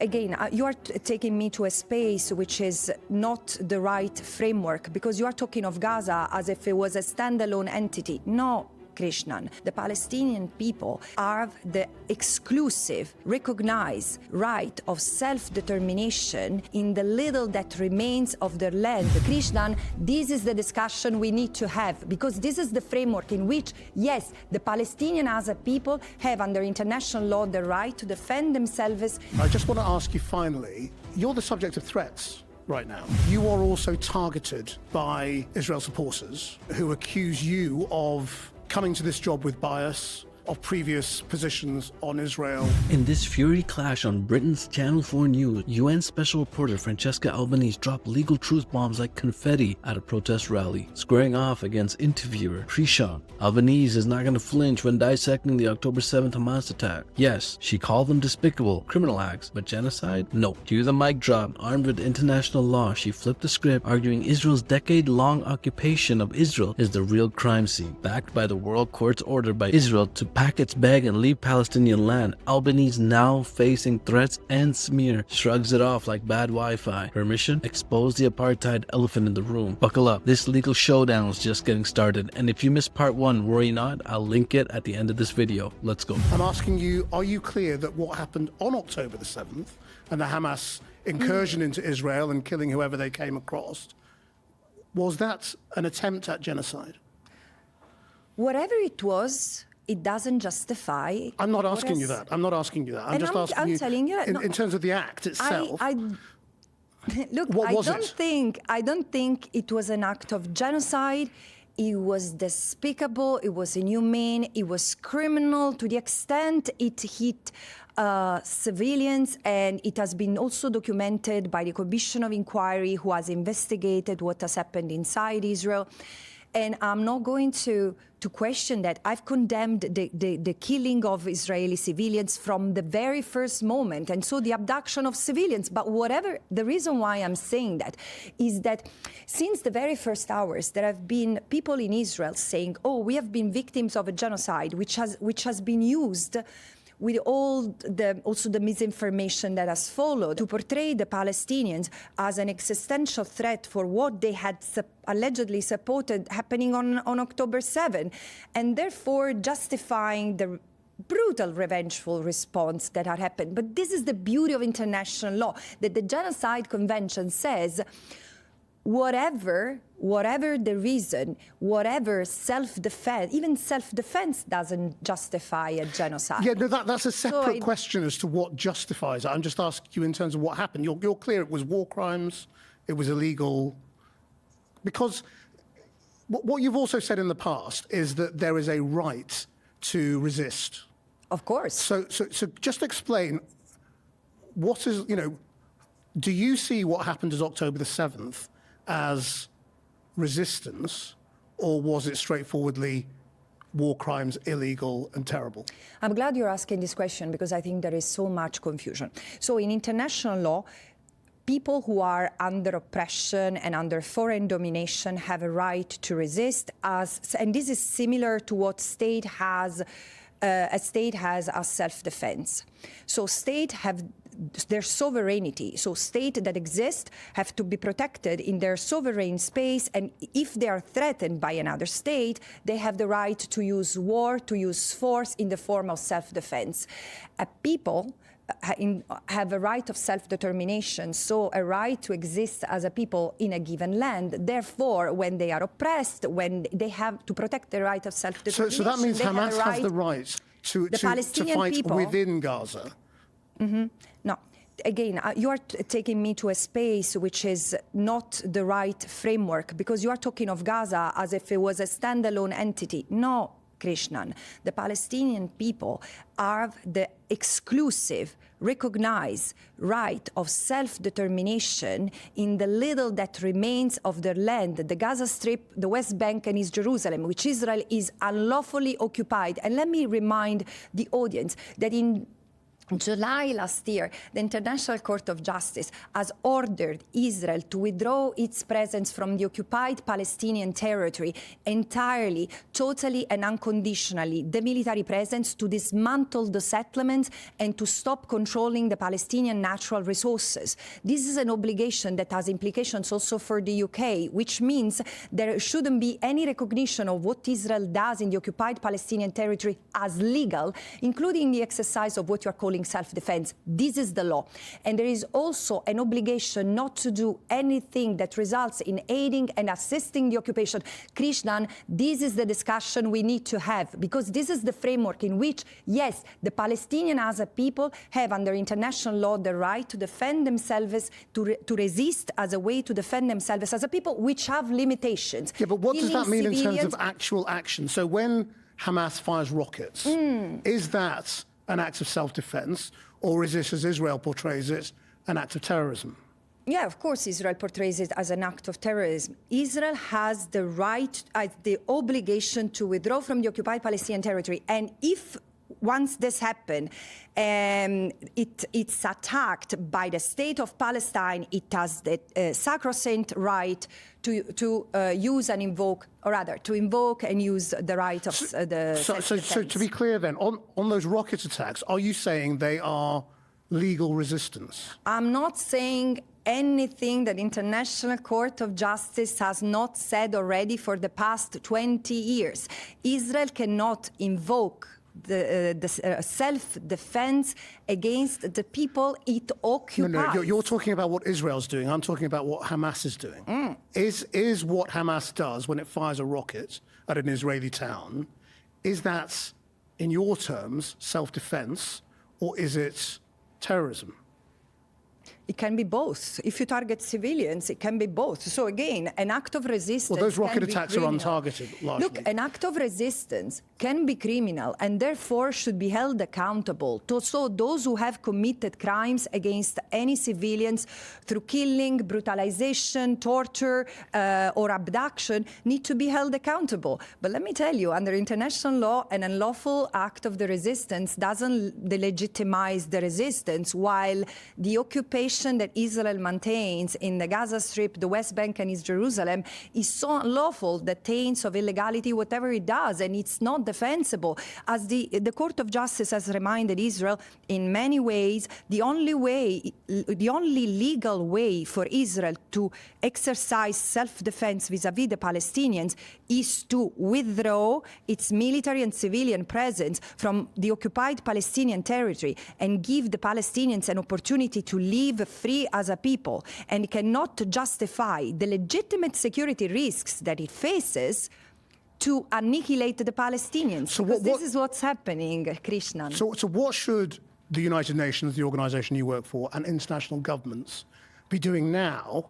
Again, you are taking me to a space which is not the right framework, because you are talking of Gaza as if it was a standalone entity. No, Krishnan. The Palestinian people have the exclusive, recognized right of self-determination in the little that remains of their land. Krishnan, this is the discussion we need to have, because this is the framework in which, yes, the Palestinian as a people have under international law the right to defend themselves. I just want to ask you finally, you're the subject of threats right now. You are also targeted by Israel supporters who accuse you of coming to this job with bias, of previous positions on Israel. In this fury clash on Britain's Channel 4 News, UN Special Rapporteur Francesca Albanese dropped legal truth bombs like confetti at a protest rally, squaring off against interviewer Krishnan. Albanese is not going to flinch when dissecting the October 7th Hamas attack. Yes, she called them despicable, criminal acts, but genocide? No. Cue the mic drop. Armed with international law, she flipped the script, arguing Israel's decade-long occupation of Israel is the real crime scene, backed by the World Court's order by Israel to pack its bag and leave Palestinian land. Albanese, now facing threats and smear, shrugs it off like bad Wi-Fi. Her mission? Expose the apartheid elephant in the room. Buckle up, this legal showdown is just getting started, and if you missed part 1, worry not, I'll link it at the end of this video. Let's go. I'm asking you, are you clear that what happened on October the 7th and the Hamas incursion into Israel and killing whoever they came across, was that an attempt at genocide? Whatever it was, it doesn't justify. I'm not asking you that. I'm not asking you that. I'm just asking you, telling you in terms of the act itself. Look, I don't think it was an act of genocide. It was despicable, it was inhumane, it was criminal to the extent it hit civilians, and it has been also documented by the Commission of Inquiry who has investigated what has happened inside Israel. And I'm not going to question that. I've condemned the killing of Israeli civilians from the very first moment, and so the abduction of civilians. But whatever, the reason why I'm saying that is that since the very first hours, there have been people in Israel saying, oh, we have been victims of a genocide, which has been used with also the misinformation that has followed to portray the Palestinians as an existential threat for what they had allegedly supported happening on October 7, and therefore justifying the brutal, revengeful response that had happened. But this is the beauty of international law, that the Genocide Convention says whatever the reason, whatever self-defense, even self-defense doesn't justify a genocide. Yeah, no, that's a separate question as to what justifies it. I'm just asking you in terms of what happened. You're clear it was war crimes, it was illegal. Because what you've also said in the past is that there is a right to resist. Of course. So just explain, what is, do you see what happened as October the 7th as resistance, or was it straightforwardly war crimes, illegal and terrible? I'm glad you're asking this question, because I think there is so much confusion. So in international law, people who are under oppression and under foreign domination have a right to resist, and this is similar to what a state has as self-defense. So states have their sovereignty. So states that exist have to be protected in their sovereign space, and if they are threatened by another state, they have the right to use war, to use force in the form of self-defense. People have a right of self-determination, so a right to exist as a people in a given land. Therefore, when they are oppressed, when they have to protect the right of self-determination. So that means Hamas has the right to fight people within Gaza? Mm-hmm. No. Again, you are taking me to a space which is not the right framework, because you are talking of Gaza as if it was a standalone entity. No, Krishnan. The Palestinian people have the exclusive, recognized right of self-determination in the little that remains of their land, the Gaza Strip, the West Bank and East Jerusalem, which Israel is unlawfully occupied. And let me remind the audience that in July last year, the International Court of Justice has ordered Israel to withdraw its presence from the occupied Palestinian territory entirely, totally and unconditionally, the military presence, to dismantle the settlements and to stop controlling the Palestinian natural resources. This is an obligation that has implications also for the UK, which means there shouldn't be any recognition of what Israel does in the occupied Palestinian territory as legal, including the exercise of what you are calling self-defense. This is the law. And there is also an obligation not to do anything that results in aiding and assisting the occupation. Krishnan, this is the discussion we need to have, because this is the framework in which, yes, the Palestinians as a people have under international law the right to defend themselves, to resist as a way to defend themselves as a people, which have limitations. Yeah, but what does that mean in terms of actual action? So when Hamas fires rockets, is that an act of self-defense, or is this, as Israel portrays it, an act of terrorism? Yeah, of course, Israel portrays it as an act of terrorism. Israel has the right, the obligation to withdraw from the occupied Palestinian territory. And if once this happens, it's attacked by the state of Palestine, it has the sacrosanct right to use and invoke, or rather, to invoke and use the right of the self-defense. So to be clear then, on those rocket attacks, are you saying they are legal resistance? I'm not saying anything that International Court of Justice has not said already for the past 20 years. Israel cannot invoke the self-defense against the people it occupies. No, you're talking about what Israel's doing. I'm talking about what Hamas is doing. Is what Hamas does when it fires a rocket at an Israeli town, is that, in your terms, self-defense, or is it terrorism? It can be both. If you target civilians, it can be both. So again, an act of resistance. Well, those rocket attacks are untargeted, largely. Look, an act of resistance can be criminal and therefore should be held accountable. So those who have committed crimes against any civilians through killing, brutalization, torture, or abduction need to be held accountable. But let me tell you, under international law, an unlawful act of the resistance doesn't delegitimize the resistance, while the occupation that Israel maintains in the Gaza Strip, the West Bank and East Jerusalem is so unlawful that taints of illegality whatever it does, and it's not defensible. As the Court of Justice has reminded Israel, in many ways, the only legal way for Israel to exercise self-defense vis-à-vis the Palestinians is to withdraw its military and civilian presence from the occupied Palestinian territory and give the Palestinians an opportunity to live free as a people, and cannot justify the legitimate security risks that it faces to annihilate the Palestinians. So this is what's happening, Krishnan. So what should the United Nations, the organization you work for, and international governments be doing now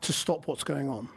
to stop what's going on?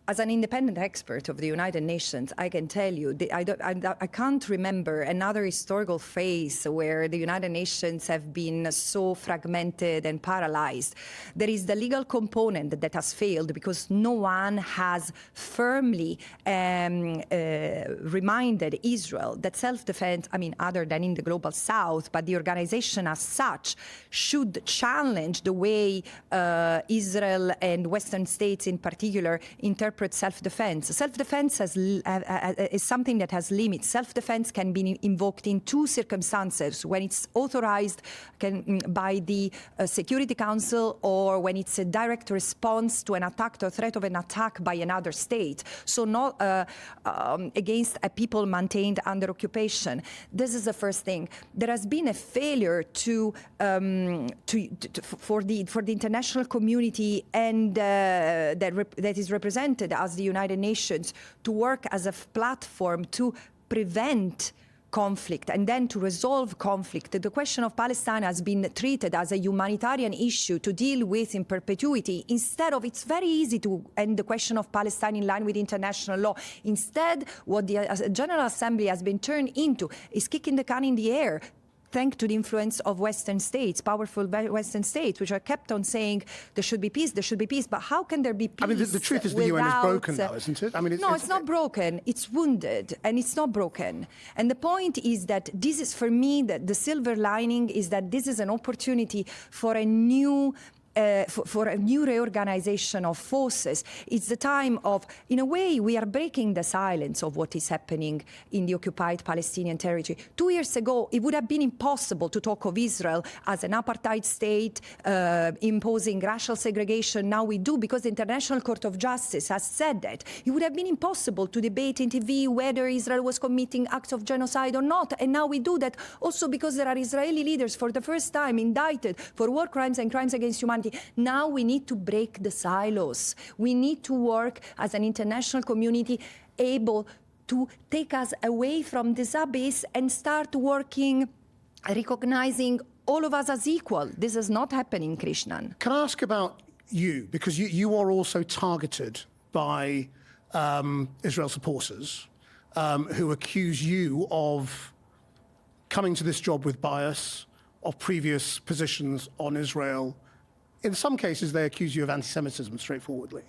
As an independent expert of the United Nations, I can tell you, I can't remember another historical phase where the United Nations have been so fragmented and paralyzed. There is the legal component that has failed because no one has firmly reminded Israel that self-defense, other than in the global south, but the organization as such should challenge the way Israel and Western states in particular interpret self-defense. Self-defense is something that has limits. Self-defense can be invoked in two circumstances: when it's authorized by the Security Council, or when it's a direct response to an attack or threat of an attack by another state. So not against a people maintained under occupation. This is the first thing. There has been a failure for the international community and that is represented as the United Nations to work as a platform to prevent conflict and then to resolve conflict. The question of Palestine has been treated as a humanitarian issue to deal with in perpetuity. Instead of, it's very easy to end the question of Palestine in line with international law. Instead, what the General Assembly has been turned into is kicking the can in the air, thanks to the influence of Western states, powerful Western states, which are kept on saying there should be peace, there should be peace. But how can there be peace? I mean, the truth is the UN is broken now, isn't it? I mean, it's not broken. It's wounded, and it's not broken. And the point is that this is, for me, the silver lining is that this is an opportunity for a new for a new reorganization of forces. It's the time of, in a way, we are breaking the silence of what is happening in the occupied Palestinian territory. 2 years ago, it would have been impossible to talk of Israel as an apartheid state, imposing racial segregation. Now we do, because the International Court of Justice has said that. It would have been impossible to debate in TV whether Israel was committing acts of genocide or not. And now we do that also because there are Israeli leaders for the first time indicted for war crimes and crimes against humanity. Now we need to break the silos. We need to work as an international community able to take us away from this abyss and start working, recognizing all of us as equal. This is not happening, Krishnan. Can I ask about you? Because you are also targeted by Israel supporters who accuse you of coming to this job with bias, of previous positions on Israel. In some cases, they accuse you of anti-Semitism, straightforwardly.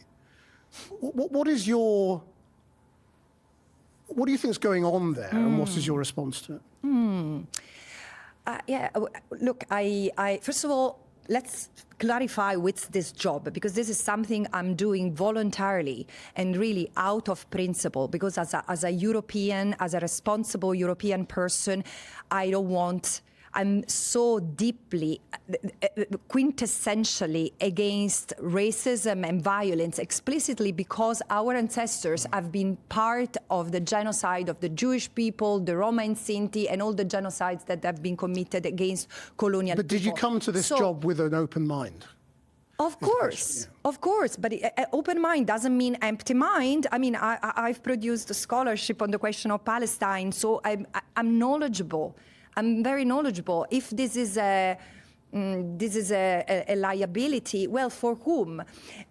What do you think is going on there, and what is your response to it? Look, I first of all, let's clarify what's this job, because this is something I'm doing voluntarily and really out of principle, because as a European, as a responsible European person, I'm so deeply, quintessentially against racism and violence, explicitly because our ancestors have been part of the genocide of the Jewish people, the Roma and Sinti, and all the genocides that have been committed against colonial people. But did you come to this job with an open mind? Of course, but open mind doesn't mean empty mind. I mean, I've produced a scholarship on the question of Palestine, so I'm knowledgeable. I'm very knowledgeable. If this is a liability, well, for whom?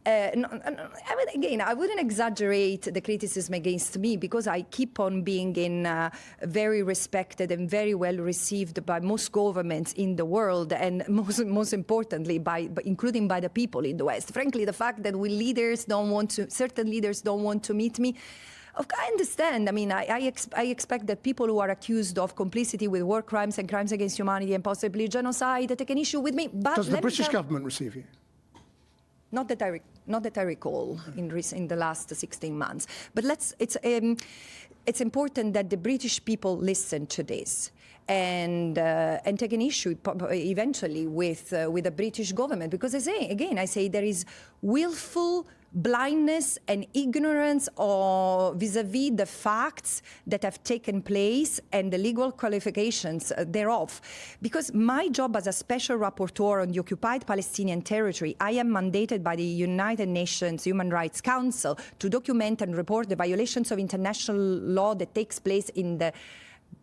Again, I wouldn't exaggerate the criticism against me, because I keep on being very respected and very well received by most governments in the world, and most importantly, including by the people in the West. Frankly, the fact that certain leaders don't want to meet me, I understand. I mean, I expect that people who are accused of complicity with war crimes and crimes against humanity and possibly genocide take an issue with me. But does the British government receive you? Not that I recall in the last 16 months. But it's important that the British people listen to this and take an issue eventually with the British government, because I say there is willful blindness and ignorance vis-à-vis the facts that have taken place and the legal qualifications thereof. Because my job as a special rapporteur on the occupied Palestinian territory, I am mandated by the United Nations Human Rights Council to document and report the violations of international law that takes place in the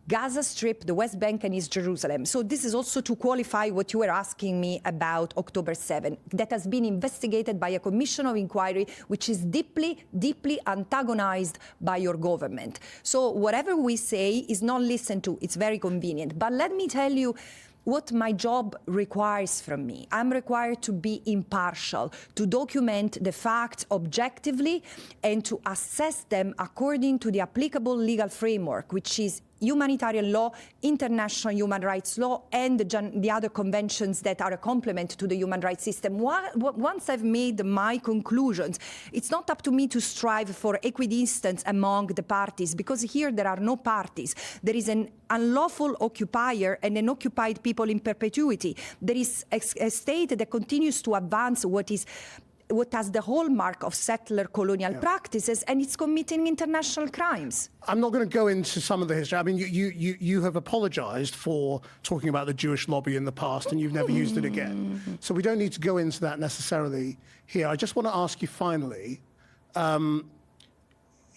Gaza Strip, the West Bank, and East Jerusalem. So this is also to qualify what you were asking me about October 7, that has been investigated by a commission of inquiry, which is deeply, deeply antagonized by your government. So whatever we say is not listened to. It's very convenient. But let me tell you what my job requires from me. I'm required to be impartial, to document the facts objectively, and to assess them according to the applicable legal framework, which is humanitarian law, international human rights law, and the other conventions that are a complement to the human rights system. Once I've made my conclusions, it's not up to me to strive for equidistance among the parties, because here there are no parties. There is an unlawful occupier and an occupied people in perpetuity. There is a state that continues to advance what has the hallmark of settler colonial practices, and it's committing international crimes. I'm not going to go into some of the history. I mean, you have apologized for talking about the Jewish lobby in the past, and you've never used it again. So we don't need to go into that necessarily here. I just want to ask you finally,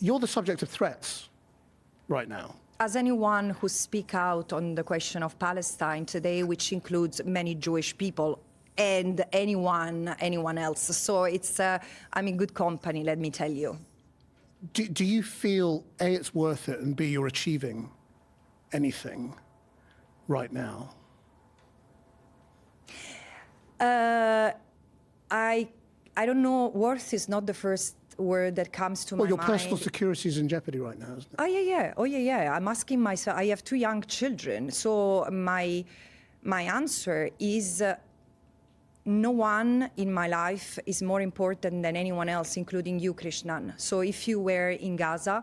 you're the subject of threats right now. As anyone who speaks out on the question of Palestine today, which includes many Jewish people, and anyone else. So I'm in good company, let me tell you. Do you feel, A, it's worth it, and B, you're achieving anything right now? I don't know. Worth is not the first word that comes to my mind. Well, your personal security is in jeopardy right now, isn't it? Oh yeah. I'm asking myself. I have 2 young children, so my answer is no one in my life is more important than anyone else, including you, Krishnan. So if you were in Gaza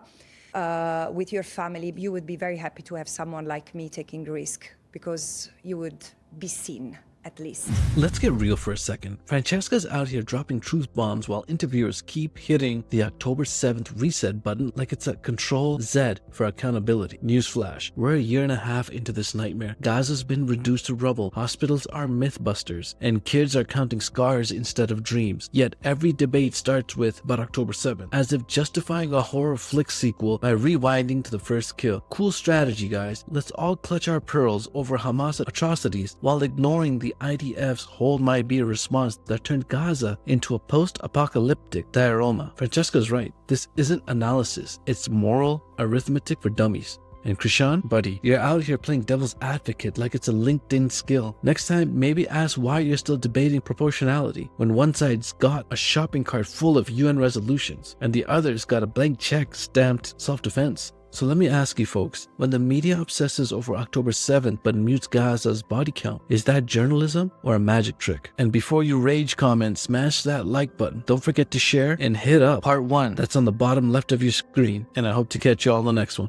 with your family, you would be very happy to have someone like me taking the risk, because you would be seen. At least. Let's get real for a second. Francesca's out here dropping truth bombs while interviewers keep hitting the October 7th reset button like it's a Control Z for accountability. Newsflash, we're a year and a half into this nightmare. Gaza's been reduced to rubble, hospitals are mythbusters, and kids are counting scars instead of dreams. Yet every debate starts with, but October 7th, as if justifying a horror flick sequel by rewinding to the first kill. Cool strategy, guys. Let's all clutch our pearls over Hamas atrocities while ignoring the IDF's Hold My Beer response that turned Gaza into a post-apocalyptic diorama. Francesca's right. This isn't analysis. It's moral arithmetic for dummies. And Krishnan, buddy, you're out here playing devil's advocate like it's a LinkedIn skill. Next time, maybe ask why you're still debating proportionality when one side's got a shopping cart full of UN resolutions and the other's got a blank check stamped self-defense. So let me ask you folks, when the media obsesses over October 7th but mutes Gaza's body count, is that journalism or a magic trick? And before you rage comment, smash that like button. Don't forget to share and hit up part 1 that's on the bottom left of your screen. And I hope to catch you all on the next one.